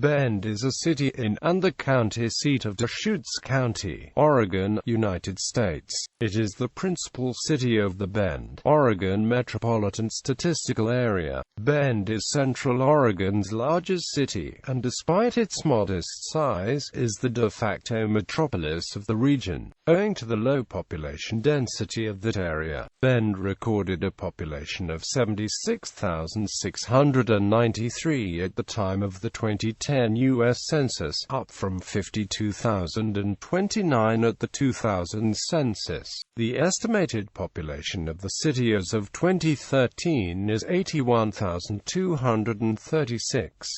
Bend is a city in and the county seat of Deschutes County, Oregon, United States. It is the principal city of the Bend, Oregon Metropolitan Statistical Area. Bend is Central Oregon's largest city, and despite its modest size, is the de facto metropolis of the region, owing to the low population density of that area. Bend recorded a population of 76,693 at the time of the 2010 US Census, up from 52,029 at the 2000 census. The estimated population of the city as of 2013 is 81,236.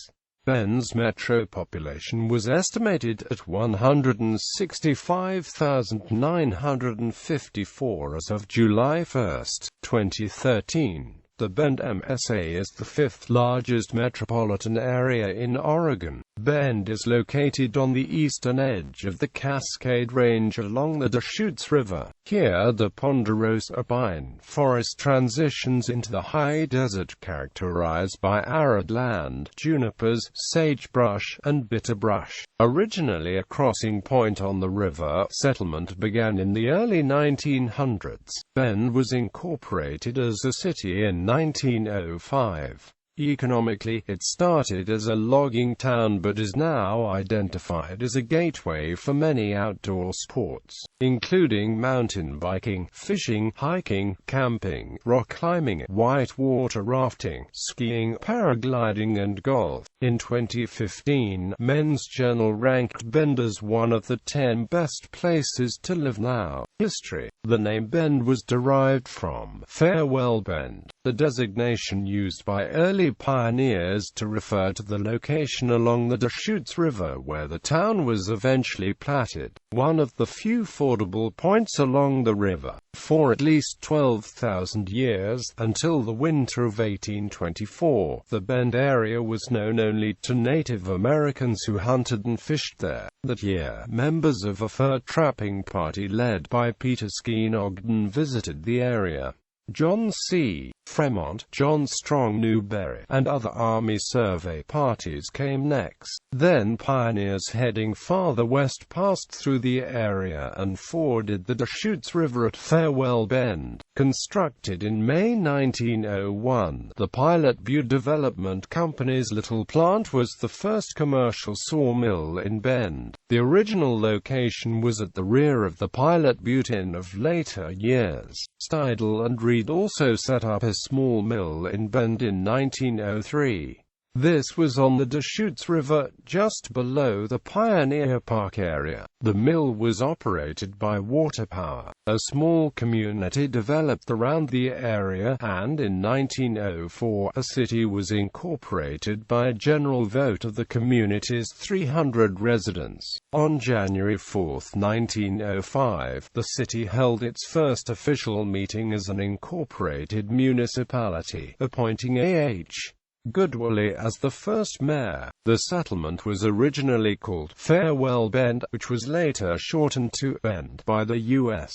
Bend's metro population was estimated at 165,954 as of July 1, 2013. The Bend MSA is the fifth largest metropolitan area in Oregon. Bend is located on the eastern edge of the Cascade Range along the Deschutes River. Here, the ponderosa pine forest transitions into the high desert characterized by arid land, junipers, sagebrush, and bitterbrush. Originally a crossing point on the river, settlement began in the early 1900s. Bend was incorporated as a city in 1905. Economically, it started as a logging town but is now identified as a gateway for many outdoor sports, including mountain biking, fishing, hiking, camping, rock climbing, whitewater rafting, skiing, paragliding and golf. In 2015, Men's Journal ranked Bend as one of the 10 best places to live now. History. The name Bend was derived from Farewell Bend, the designation used by early pioneers to refer to the location along the Deschutes River where the town was eventually platted, one of the few fordable points along the river. For at least 12,000 years, until the winter of 1824, the Bend area was known only to Native Americans who hunted and fished there. That year, members of a fur trapping party led by Peter Skeen Ogden visited the area. John C. Fremont, John Strong Newberry, and other Army survey parties came next. Then pioneers heading farther west passed through the area and forded the Deschutes River at Farewell Bend. Constructed in May 1901, the Pilot Butte Development Company's Little Plant was the first commercial sawmill in Bend. The original location was at the rear of the Pilot Butte Inn of later years. Steidle and Reed also set up a small mill in Bend in 1903. This was on the Deschutes River, just below the Pioneer Park area. The mill was operated by water power. A small community developed around the area, and in 1904 a city was incorporated by a general vote of the community's 300 residents. On January 4, 1905, the city held its first official meeting as an incorporated municipality, appointing A.H. Goodwillie as the first mayor. The settlement was originally called Farewell Bend, which was later shortened to Bend by the U.S.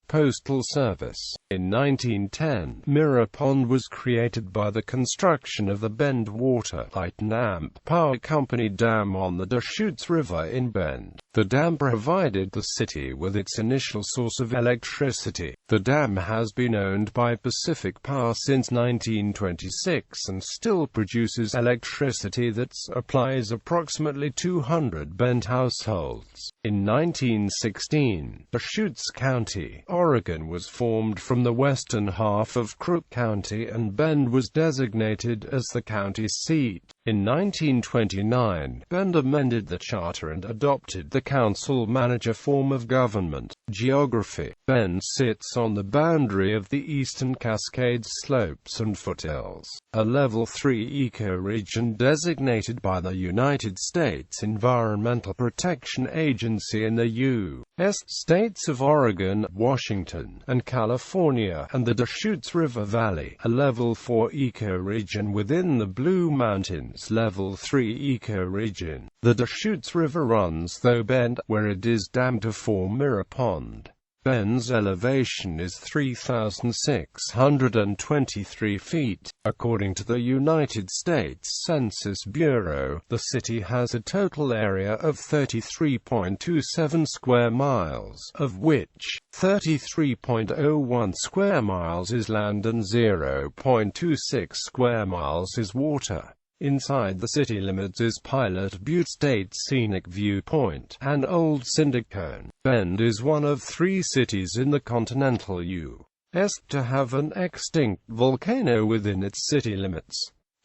Postal Service. In 1910, Mirror Pond was created by the construction of the Bend Water, Light and Amp Power Company Dam on the Deschutes River in Bend. The dam provided the city with its initial source of electricity. The dam has been owned by Pacific Power since 1926 and still produces electricity that supplies approximately 200 Bend households. In 1916, Deschutes County, Oregon was formed from the western half of Crook County, and Bend was designated as the county seat. In 1929, Bend amended the charter and adopted the council-manager form of government. Geography. Bend sits on the boundary of the eastern Cascades slopes and foothills, a Level 3 ecoregion designated by the United States Environmental Protection Agency and the U.S. states of Oregon, Washington, and California, and the Deschutes River Valley, a Level 4 ecoregion within the Blue Mountains Level 3 ecoregion. The Deschutes River runs through Bend, where it is dammed to form Mirror Pond. Bend's elevation is 3,623 feet. According to the United States Census Bureau, the city has a total area of 33.27 square miles, of which 33.01 square miles is land and 0.26 square miles is water. Inside the city limits is Pilot Butte State Scenic Viewpoint, and Old Cinder Cone. Bend is one of 3 cities in the continental U.S. to have an extinct volcano within its city limits.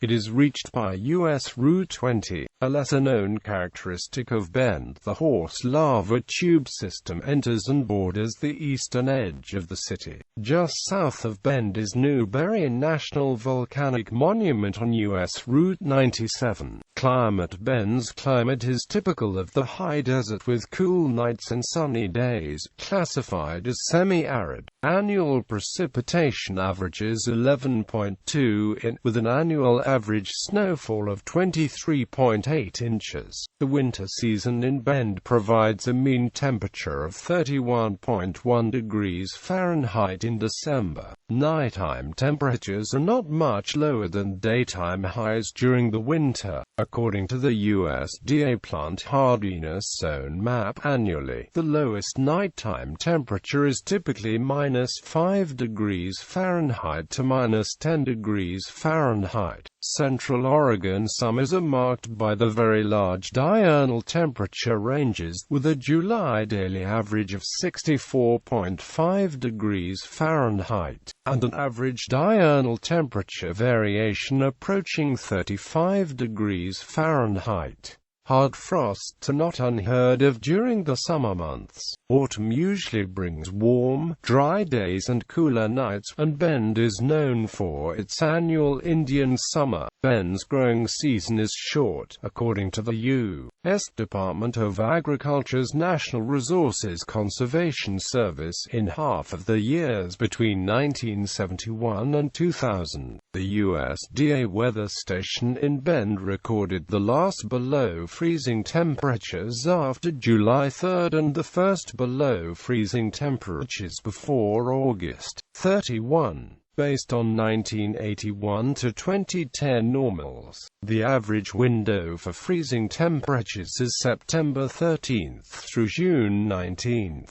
It is reached by US Route 20. A lesser-known characteristic of Bend, the horse lava tube system enters and borders the eastern edge of the city. Just south of Bend is Newberry National Volcanic Monument on US Route 97. Climate. Bend's climate is typical of the high desert with cool nights and sunny days, classified as semi-arid. Annual precipitation averages 11.2 in, with an annual average snowfall of 23.8 inches. The winter season in Bend provides a mean temperature of 31.1 degrees Fahrenheit in December. Nighttime temperatures are not much lower than daytime highs during the winter. According to the USDA Plant Hardiness Zone map, annually, the lowest nighttime temperature is typically -5 degrees Fahrenheit to -10 degrees Fahrenheit. Central Oregon summers are marked by the very large diurnal temperature ranges, with a July daily average of 64.5 degrees Fahrenheit, and an average diurnal temperature variation approaching 35 degrees Fahrenheit. Hard frosts are not unheard of during the summer months. Autumn usually brings warm, dry days and cooler nights, and Bend is known for its annual Indian summer. Bend's growing season is short, according to the U.S. Department of Agriculture's National Resources Conservation Service. In half of the years between 1971 and 2000, the USDA weather station in Bend recorded the last below freezing temperatures after July 3 and the first below freezing temperatures before August 31. Based on 1981 to 2010 normals, the average window for freezing temperatures is September 13 through June 19.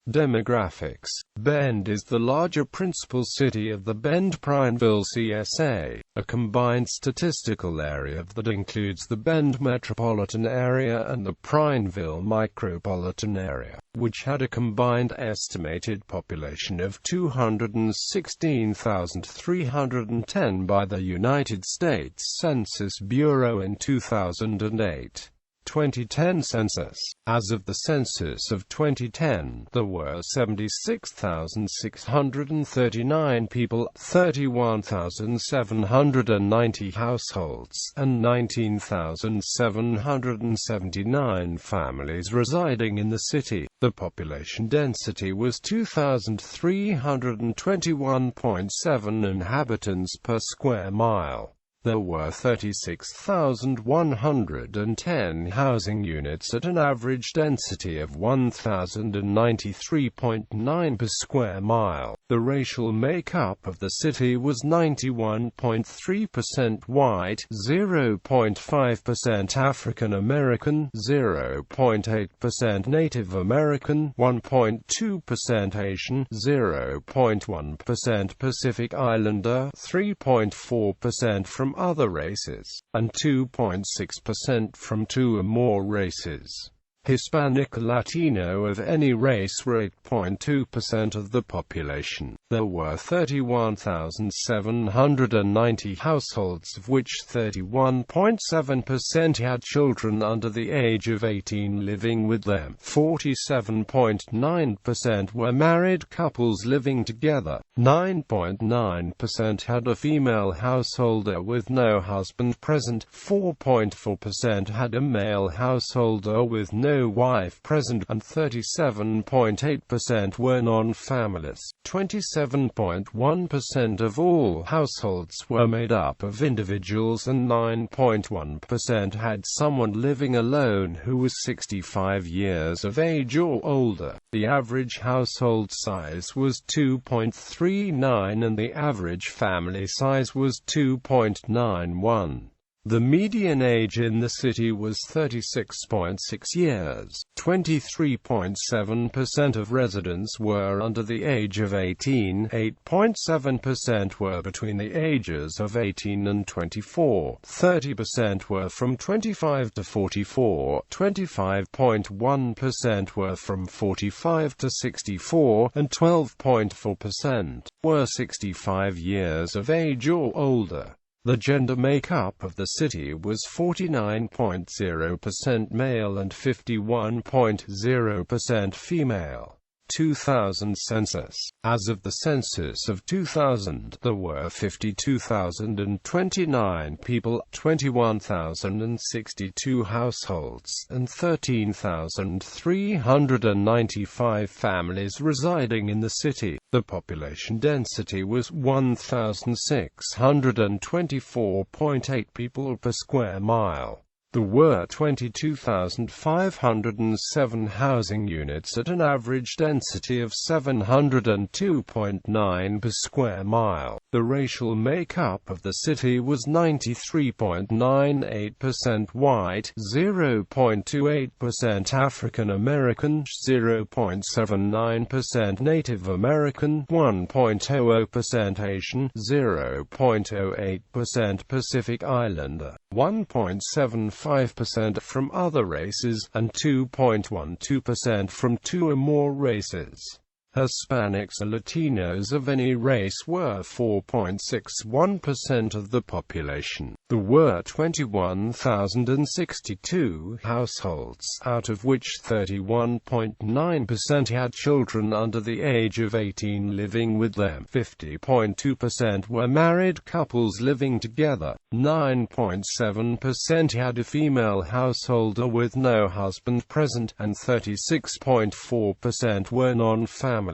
Demographics. Bend is the larger principal city of the Bend-Prineville CSA, a combined statistical area that includes the Bend metropolitan area and the Prineville micropolitan area, which had a combined estimated population of 216,310 by the United States Census Bureau in 2008. 2010 census. As of the census of 2010, there were 76,639 people, 31,790 households, and 19,779 families residing in the city. The population density was 2,321.7 inhabitants per square mile. There were 36,110 housing units at an average density of 1,093.9 per square mile. The racial makeup of the city was 91.3% white, 0.5% African American, 0.8% Native American, 1.2% Asian, 0.1% Pacific Islander, 3.4% from other races, and 2.6% from 2 or more races. Hispanic or Latino of any race were 8.2% of the population. There were 31,790 households, of which 31.7% had children under the age of 18 living with them. 47.9% were married couples living together. 9.9% had a female householder with no husband present. 4.4% had a male householder with no no wife present, and 37.8% were non-families. 27.1% of all households were made up of individuals, and 9.1% had someone living alone who was 65 years of age or older. The average household size was 2.39 and the average family size was 2.91. The median age in the city was 36.6 years. 23.7% of residents were under the age of 18, 8.7% were between the ages of 18 and 24, 30% were from 25 to 44, 25.1% were from 45 to 64, and 12.4% were 65 years of age or older. The gender makeup of the city was 49.0% male and 51.0% female. 2000 census. As of the census of 2000, there were 52,029 people, 21,062 households, and 13,395 families residing in the city. The population density was 1,624.8 people per square mile. There were 22,507 housing units at an average density of 702.9 per square mile. The racial makeup of the city was 93.98% white, 0.28% African American, 0.79% Native American, 1.00% Asian, 0.08% Pacific Islander, 1.75% from other races, and 2.12% from two or more races. Hispanics and Latinos of any race were 4.61% of the population. There were 21,062 households, out of which 31.9% had children under the age of 18 living with them. 50.2% were married couples living together. 9.7% had a female householder with no husband present, and 36.4% were non-families.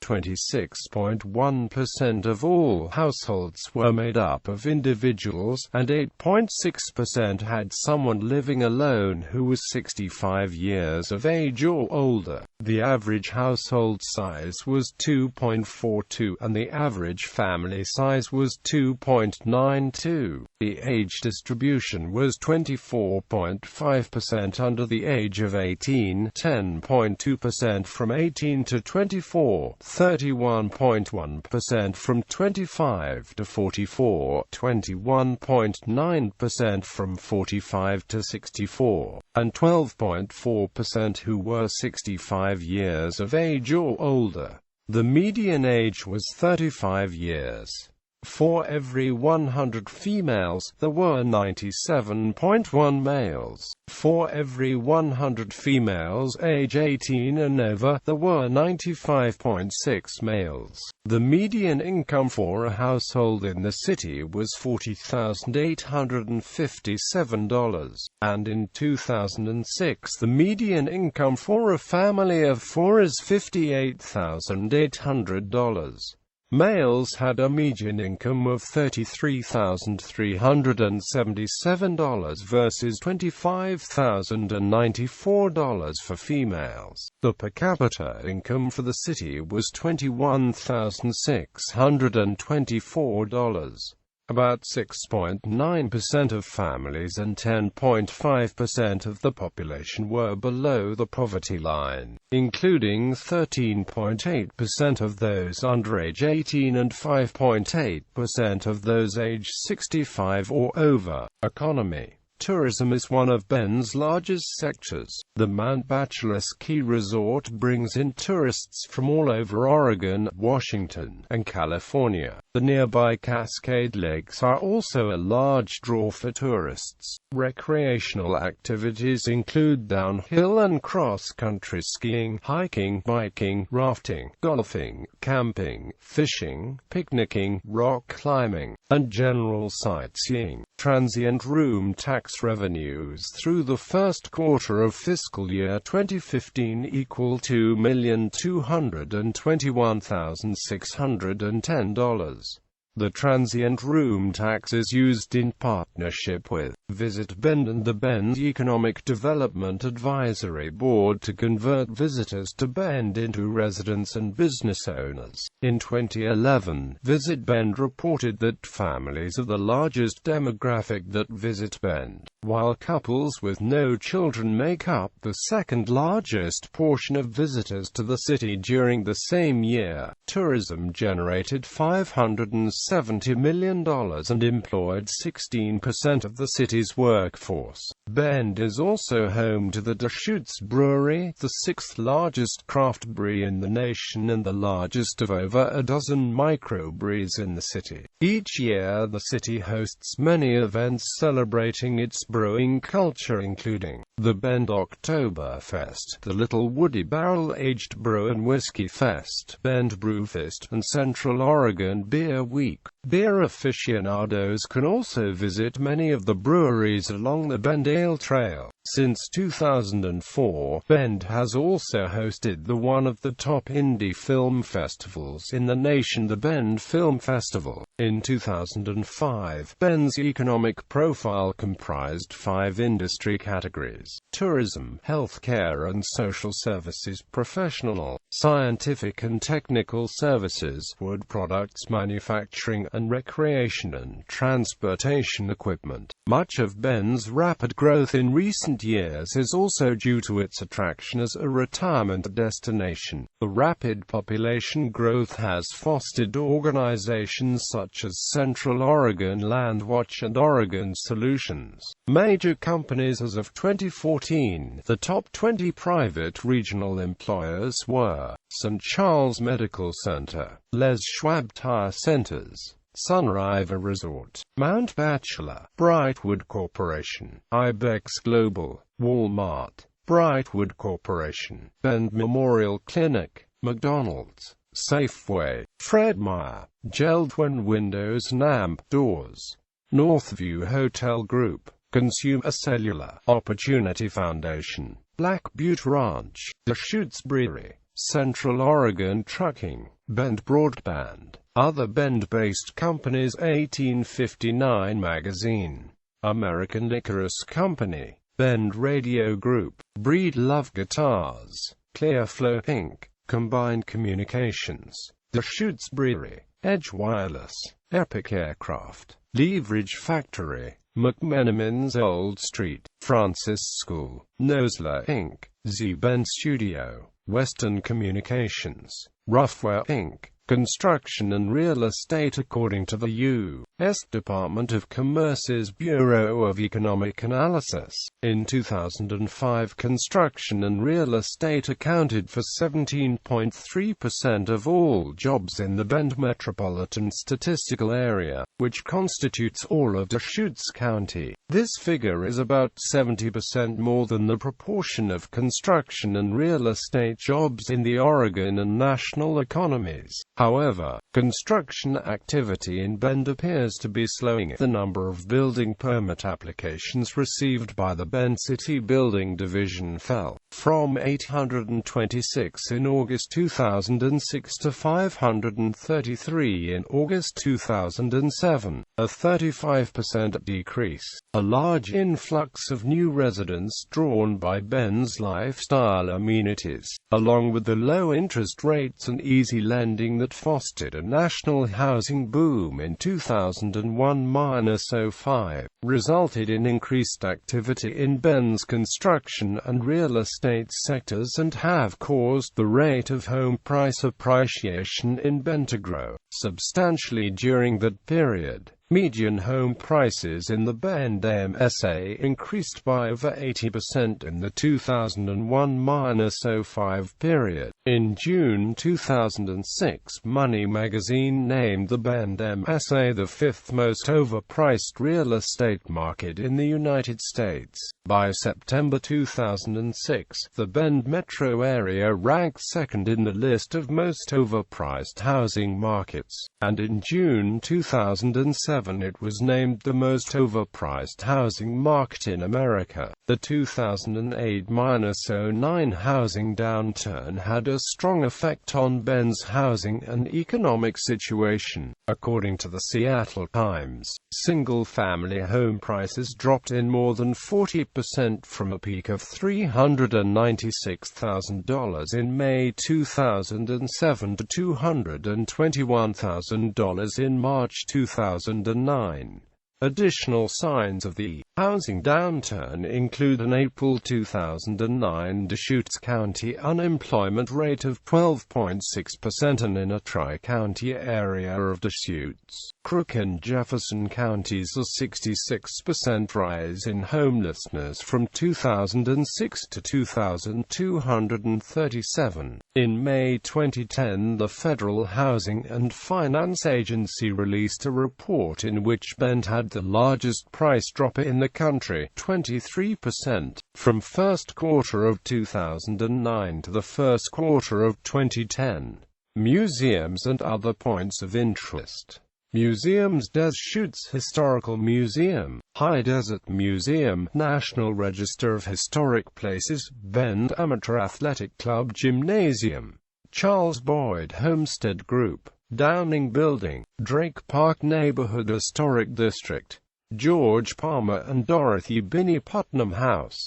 26.1% of all households were made up of individuals, and 8.6% had someone living alone who was 65 years of age or older. The average household size was 2.42, and the average family size was 2.92. The age distribution was 24.5% under the age of 18, 10.2% from 18 to 24, 31.1% from 25 to 44, 21.9% from 45 to 64, and 12.4% who were 65 years of age or older. The median age was 35 years. For every 100 females, there were 97.1 males. For every 100 females age 18 and over, there were 95.6 males. The median income for a household in the city was $40,857, and in 2006 the median income for a family of four is $58,800. Males had a median income of $33,377 versus $25,094 for females. The per capita income for the city was $21,624. About 6.9% of families and 10.5% of the population were below the poverty line, including 13.8% of those under age 18 and 5.8% of those age 65 or over. Economy. Tourism is one of Bend's largest sectors. The Mount Bachelor Ski Resort brings in tourists from all over Oregon, Washington, and California. The nearby Cascade Lakes are also a large draw for tourists. Recreational activities include downhill and cross-country skiing, hiking, biking, rafting, golfing, camping, fishing, picnicking, rock climbing, and general sightseeing. transient room tax revenues through the first quarter of fiscal year 2015 equal $2,221,610. The transient room tax is used in partnership with Visit Bend and the Bend Economic Development Advisory Board to convert visitors to Bend into residents and business owners. In 2011, Visit Bend reported that families are the largest demographic that visit Bend, while couples with no children make up the second largest portion of visitors to the city during the same year. Tourism generated $570 million and employed 16% of the city's workforce. Bend is also home to the Deschutes Brewery, the sixth largest craft brewery in the nation and the largest of over a dozen microbreweries in the city. Each year the city hosts many events celebrating its brewing culture, including the Bend Oktoberfest, the Little Woody Barrel-Aged Brew and Whiskey Fest, Bend Brewfest, and Central Oregon Beer Week. Beer aficionados can also visit many of the breweries along the Bend Ale Trail. Since 2004, Bend has also hosted one of the top indie film festivals in the nation, the Bend Film Festival. In 2005, Bend's economic profile comprised 5 industry categories: tourism, healthcare and social services, professional, scientific and technical services, wood products manufacturing, and recreation and transportation equipment. Much of Bend's rapid growth in recent years is also due to its attraction as a retirement destination. The rapid population growth has fostered organizations such as Central Oregon Land Watch and Oregon Solutions. Major companies as of 2014, the top 20 private regional employers were St. Charles Medical Center, Les Schwab Tire Centers, Sunriver Resort, Mount Bachelor, Brightwood Corporation, Ibex Global, Walmart, Brightwood Corporation, Bend Memorial Clinic, McDonald's, Safeway, Fred Meyer, Geldwin Windows and Amp Doors, Northview Hotel Group, Consumer Cellular, Opportunity Foundation, Black Butte Ranch, Deschutes Brewery, Central Oregon Trucking, Bend Broadband. Other Bend-based companies: 1859 Magazine, American Licorice Company, Bend Radio Group, Breedlove Guitars, Clearflow Inc., Combined Communications, Deschutes Brewery, Edge Wireless, Epic Aircraft, Leverage Factory, McMenamin's Old Street, Francis School, Nosler Inc., Z-Bend Studio, Western Communications, Roughware Inc., Construction and Real Estate. According to the U.S. Department of Commerce's Bureau of Economic Analysis, in 2005 construction and real estate accounted for 17.3% of all jobs in the Bend Metropolitan Statistical Area, which constitutes all of Deschutes County. This figure is about 70% more than the proportion of construction and real estate jobs in the Oregon and national economies. However, construction activity in Bend appears to be slowing. The number of building permit applications received by the Bend City Building Division fell from 826 in August 2006 to 533 in August 2007, a 35% decrease. A large influx of new residents drawn by Bend's lifestyle amenities, along with the low interest rates and easy lending that fostered a national housing boom in 2001-05, resulted in increased activity in Bend's construction and real estate sectors and have caused the rate of home price appreciation in Bend to grow substantially during that period. Median home prices in the Bend MSA increased by over 80% in the 2001-05 period. In June 2006, Money magazine named the Bend MSA the 5th most overpriced real estate market in the United States. By September 2006, the Bend metro area ranked second in the list of most overpriced housing markets, and in June 2007, 2007 it was named the most overpriced housing market in America. The 2008-09 housing downturn had a strong effect on Bend's housing and economic situation. According to the Seattle Times, single-family home prices dropped in more than 40% from a peak of $396,000 in May 2007 to $221,000 in March 2009. Additional signs of the housing downturn include an April 2009 Deschutes County unemployment rate of 12.6% and in a tri-county area of Deschutes, Crook and Jefferson counties a 66% rise in homelessness from 2006 to 2,237. In May 2010, the Federal Housing and Finance Agency released a report in which Bend had the largest price drop in the country, 23%, from first quarter of 2009 to the first quarter of 2010. Museums and other points of interest. Museums: Deschutes Historical Museum, High Desert Museum, National Register of Historic Places, Bend Amateur Athletic Club Gymnasium, Charles Boyd Homestead Group, Downing Building, Drake Park Neighborhood Historic District, George Palmer and Dorothy Binney Putnam House,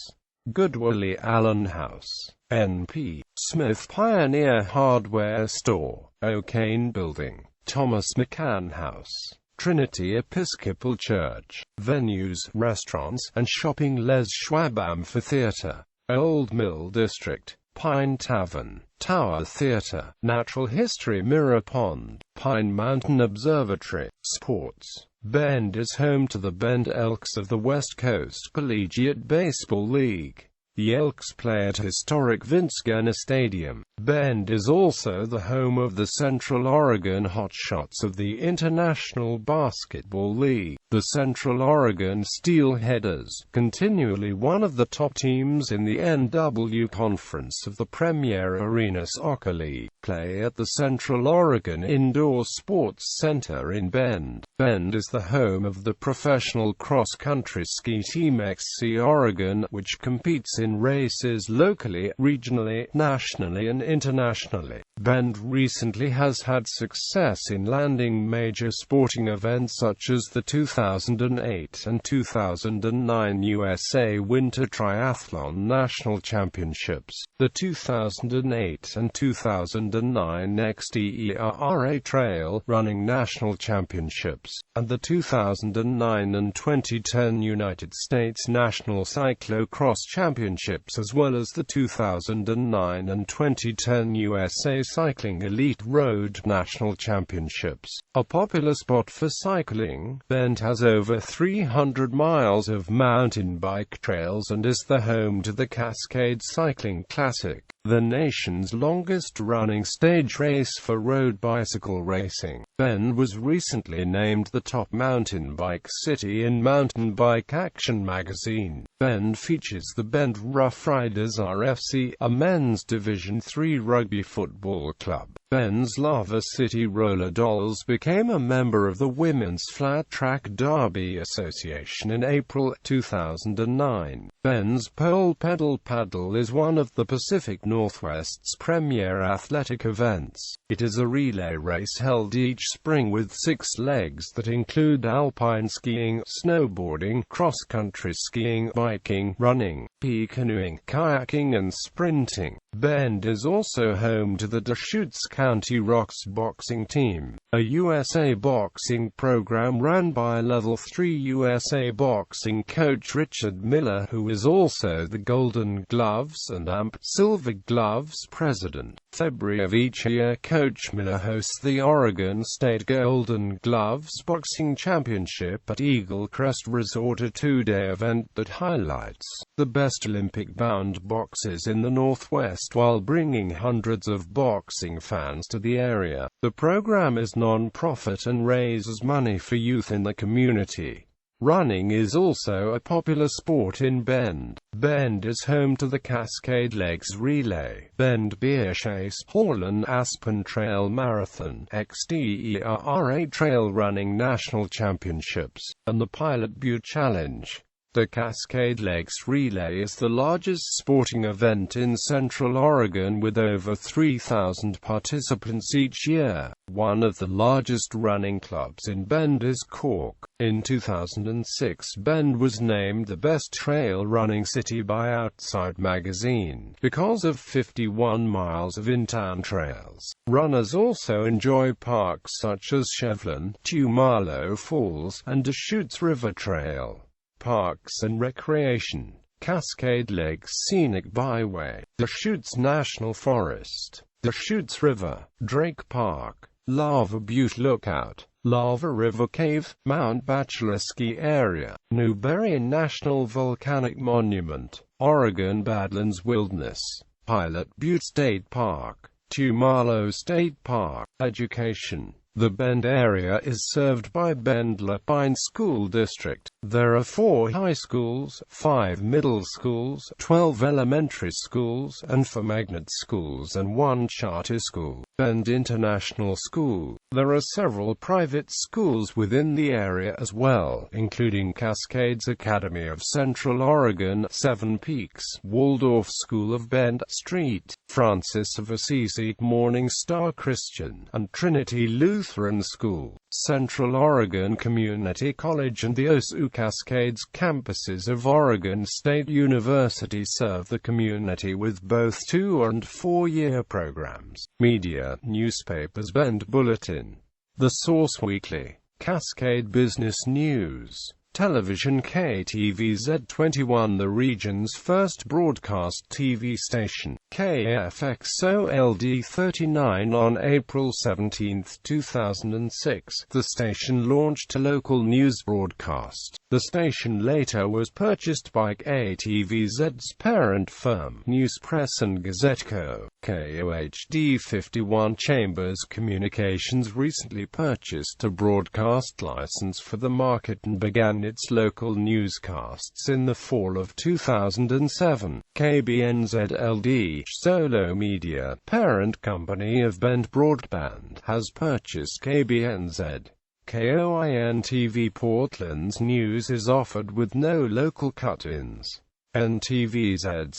Goodwillie Allen House, N.P. Smith Pioneer Hardware Store, O'Kane Building, Thomas McCann House, Trinity Episcopal Church. Venues, restaurants, and shopping: Les Schwab Amphitheater, Old Mill District, Pine Tavern, Tower Theater, Natural History: Mirror Pond, Pine Mountain Observatory. Sports: Bend is home to the Bend Elks of the West Coast Collegiate Baseball League. The Elks play at historic Vince Guerner Stadium. Bend is also the home of the Central Oregon Hotshots of the International Basketball League. The Central Oregon Steelheaders, continually one of the top teams in the NW Conference of the Premier Arena Soccer League, play at the Central Oregon Indoor Sports Center in Bend. Bend is the home of the professional cross-country ski team XC Oregon, which competes in races locally, regionally, nationally and internationally. Bend recently has had success in landing major sporting events such as the 2008 and 2009 USA Winter Triathlon National Championships, the 2008 and 2009 XTERRA Trail Running National Championships, and the 2009 and 2010 United States National Cyclocross Championships, as well as the 2009 and 2010 USA Cycling Elite Road National Championships. A popular spot for cycling, Bend has over 300 miles of mountain bike trails and is the home to the Cascade Cycling Classic, the nation's longest-running stage race for road bicycle racing. Bend was recently named the top mountain bike city in Mountain Bike Action magazine. Bend features the Bend Rough Riders RFC, a men's Division III rugby football club. Bend's Lava City Roller Dolls became a member of the Women's Flat Track Derby Association in April 2009. Bend's Pole Pedal Paddle is one of the Pacific Northwest's premier athletic events. It is a relay race held each spring with 6 legs that include alpine skiing, snowboarding, cross-country skiing, biking, running, canoeing, kayaking and sprinting. Bend is also home to the Deschutes County Rocks boxing team, a USA boxing program run by Level 3 USA boxing coach Richard Miller, who is also the Golden Gloves and AMP Silver Gloves president. February of each year, Coach Miller hosts the Oregon State Golden Gloves Boxing Championship at Eagle Crest Resort, a 2-day event that highlights the best Olympic-bound boxers in the Northwest while bringing hundreds of boxing fans to the area. The program is non-profit and raises money for youth in the community. Running is also a popular sport in Bend. Bend is home to the Cascade Lakes Relay, Bend Beer Chase, Haulan Aspen Trail Marathon, XTERRA Trail Running National Championships, and the Pilot Butte Challenge. The Cascade Lakes Relay is the largest sporting event in Central Oregon with over 3,000 participants each year. One of the largest running clubs in Bend is Cork. In 2006, Bend was named the best trail running city by Outside magazine because of 51 miles of in-town trails. Runners also enjoy parks such as Shevlin, Tumalo Falls, and Deschutes River Trail. Parks and recreation: Cascade Lakes Scenic Byway, Deschutes National Forest, Deschutes River, Drake Park, Lava Butte Lookout, Lava River Cave, Mount Bachelor Ski Area, Newberry National Volcanic Monument, Oregon Badlands Wilderness, Pilot Butte State Park, Tumalo State Park. Education: the Bend area is served by Bend-La Pine School District. There are 4 high schools, 5 middle schools, 12 elementary schools, and 4 magnet schools and 1 charter school. Bend International School. There are several private schools within the area as well, including Cascades Academy of Central Oregon, Seven Peaks, Waldorf School of Bend, St. Francis of Assisi, Morning Star Christian, and Trinity Lutheran School. Central Oregon Community College and the OSU Cascades campuses of Oregon State University serve the community with both 2- and 4-year programs. Media: newspapers, Bend Bulletin, The Source Weekly, Cascade Business News. Television: KTVZ 21, the region's first broadcast TV station. KFXOLD 39. On April 17, 2006, the station launched a local news broadcast. The station later was purchased by KTVZ's parent firm, News Press and Gazette Co. KOHD 51. Chambers Communications recently purchased a broadcast license for the market and began its local newscasts in the fall of 2007. KBNZ-LD Solo Media, parent company of Bend Broadband, has purchased KBNZ. KOIN-TV Portland's news is offered with no local cut-ins. NTVZ-CW,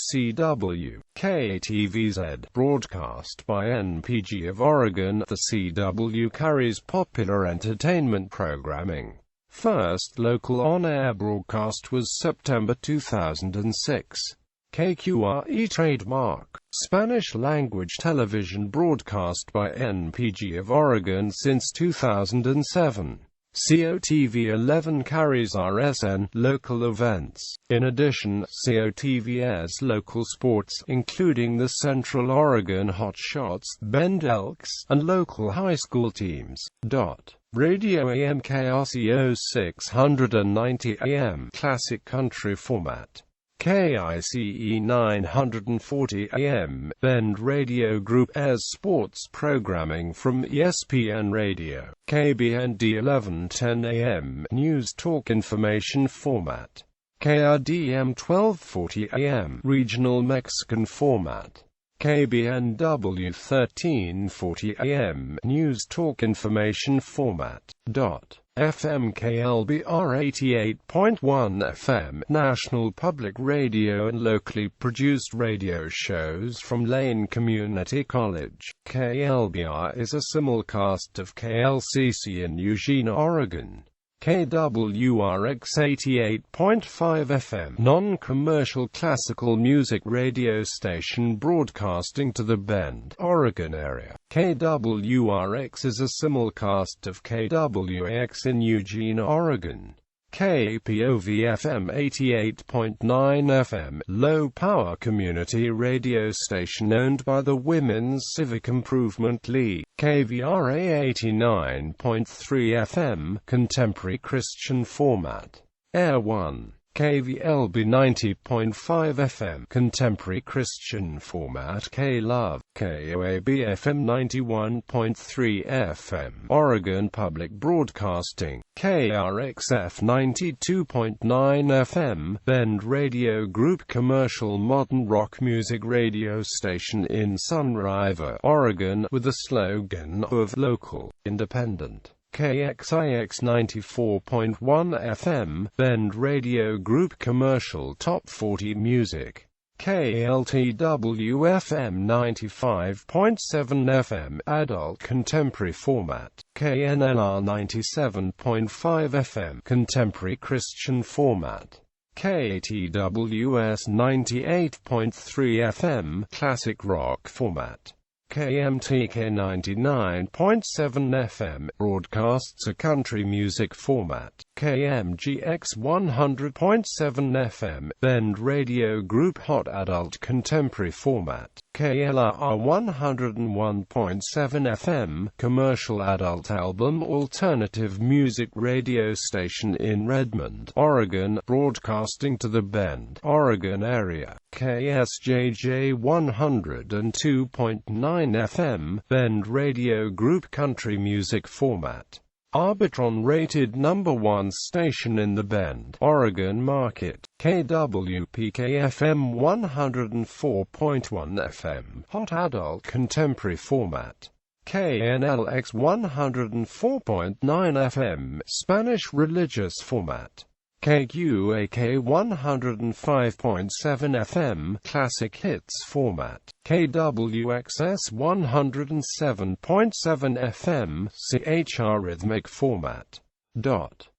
KTVZ, broadcast by NPG of Oregon. The CW carries popular entertainment programming. First local on-air broadcast was September 2006. KQRE trademark, Spanish-language television broadcast by NPG of Oregon since 2007. COTV 11 carries RSN, local events. In addition, COTV airs local sports, including the Central Oregon Hot Shots, Bend Elks, and local high school teams. Radio AM KRCO 690 AM, classic country format. KICE 940 AM, Bend Radio Group airs sports programming from ESPN Radio. KBND 1110 AM, news talk information format. KRDM 1240 AM, regional Mexican format. KBNW 1340 AM, news talk information format. FM KLBR 88.1 FM, national public radio and locally produced radio shows from Lane Community College. KLBR is a simulcast of KLCC in Eugene, Oregon. KWRX 88.5 FM, non-commercial classical music radio station broadcasting to the Bend, Oregon area. KWRX is a simulcast of KWAX in Eugene, Oregon. KPOV-FM 88.9 FM, low-power community radio station owned by the Women's Civic Improvement League. KVRA 89.3 FM, contemporary Christian format. Air 1. KVLB 90.5 FM, Contemporary Christian Format, K-Love, KOAB FM 91.3 FM, Oregon Public Broadcasting, KRXF 92.9 FM, Bend Radio Group Commercial Modern Rock Music Radio Station in Sun River, Oregon, with the slogan of Local, Independent. KXIX 94.1 FM, Bend Radio Group Commercial Top 40 Music. KLTW FM 95.7 FM, Adult Contemporary Format. KNLR 97.5 FM, Contemporary Christian Format. KTWS 98.3 FM, Classic Rock Format. KMTK 99.7 FM, broadcasts a country music format. KMGX 100.7 FM, Bend Radio Group Hot Adult Contemporary Format. KLRR 101.7 FM, Commercial Adult Album Alternative Music Radio Station in Redmond, Oregon, broadcasting to the Bend, Oregon area. KSJJ 102.9 FM, Bend Radio Group Country Music Format. Arbitron rated #1 station in the Bend, Oregon market. KWPK FM 104.1 FM, Hot Adult Contemporary Format. KNLX 104.9 FM, Spanish Religious Format. KQAK 105.7 FM, Classic Hits Format. KWXS 107.7 FM, CHR Rhythmic Format.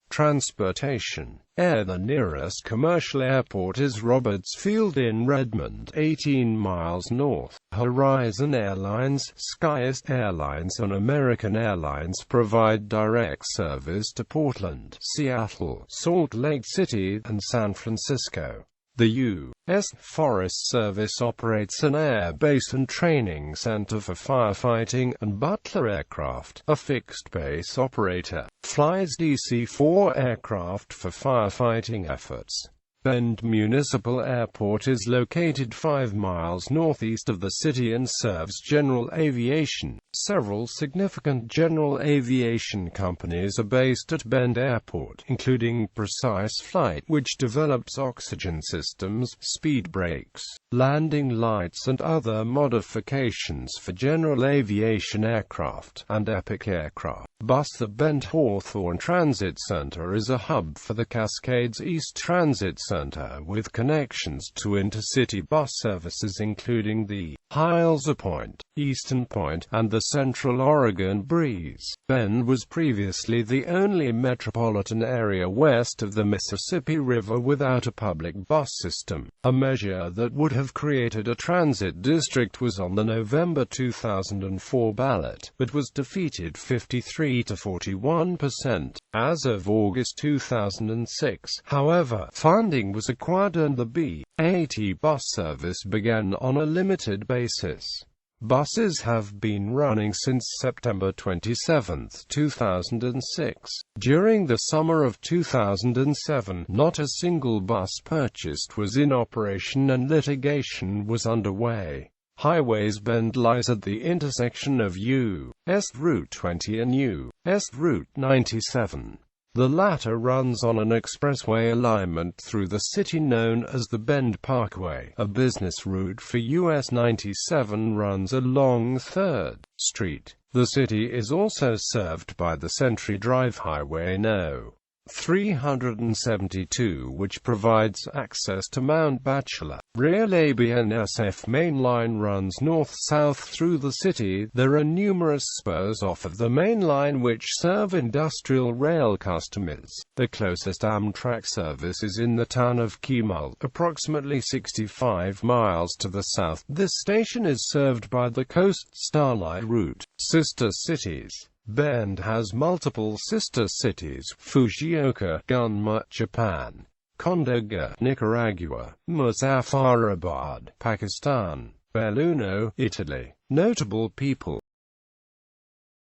Transportation. Air. The nearest commercial airport is Roberts Field in Redmond, 18 miles north. Horizon Airlines, SkyEast Airlines and American Airlines provide direct service to Portland, Seattle, Salt Lake City, and San Francisco. The U.S. Forest Service operates an air base and training center for firefighting, and Butler Aircraft, a fixed-base operator, flies DC-4 aircraft for firefighting efforts. Bend Municipal Airport is located 5 miles northeast of the city and serves general aviation. Several significant general aviation companies are based at Bend Airport, including Precise Flight, which develops oxygen systems, speed brakes, landing lights and other modifications for general aviation aircraft, and Epic Aircraft. Bus. The Bend Hawthorne Transit Center is a hub for the Cascades East Transit Center, with connections to intercity bus services including the Hiles Point, Eastern Point, and the Central Oregon Breeze. Bend was previously the only metropolitan area west of the Mississippi River without a public bus system. A measure that would have created a transit district was on the November 2004 ballot, but was defeated 53 to 41%. As of August 2006, however, funding was acquired and the BAT bus service began on a limited basis. Buses have been running since September 27, 2006. During the summer of 2007, not a single bus purchased was in operation and litigation was underway. Highways. Bend lies at the intersection of U.S. Route 20 and U.S. Route 97. The latter runs on an expressway alignment through the city known as the Bend Parkway. A business route for US 97 runs along 3rd Street. The city is also served by the Century Drive Highway No. 372, which provides access to Mount Bachelor. Rail. ABNSF main line runs north-south through the city. There are numerous spurs off of the main line which serve industrial rail customers. The closest Amtrak service is in the town of Kemal, approximately 65 miles to the south. This station is served by the Coast Starlight route. Sister cities. Bend has multiple sister cities: Fujioka, Gunma, Japan; Kondoga, Nicaragua; Muzaffarabad, Pakistan; Belluno, Italy. Notable people.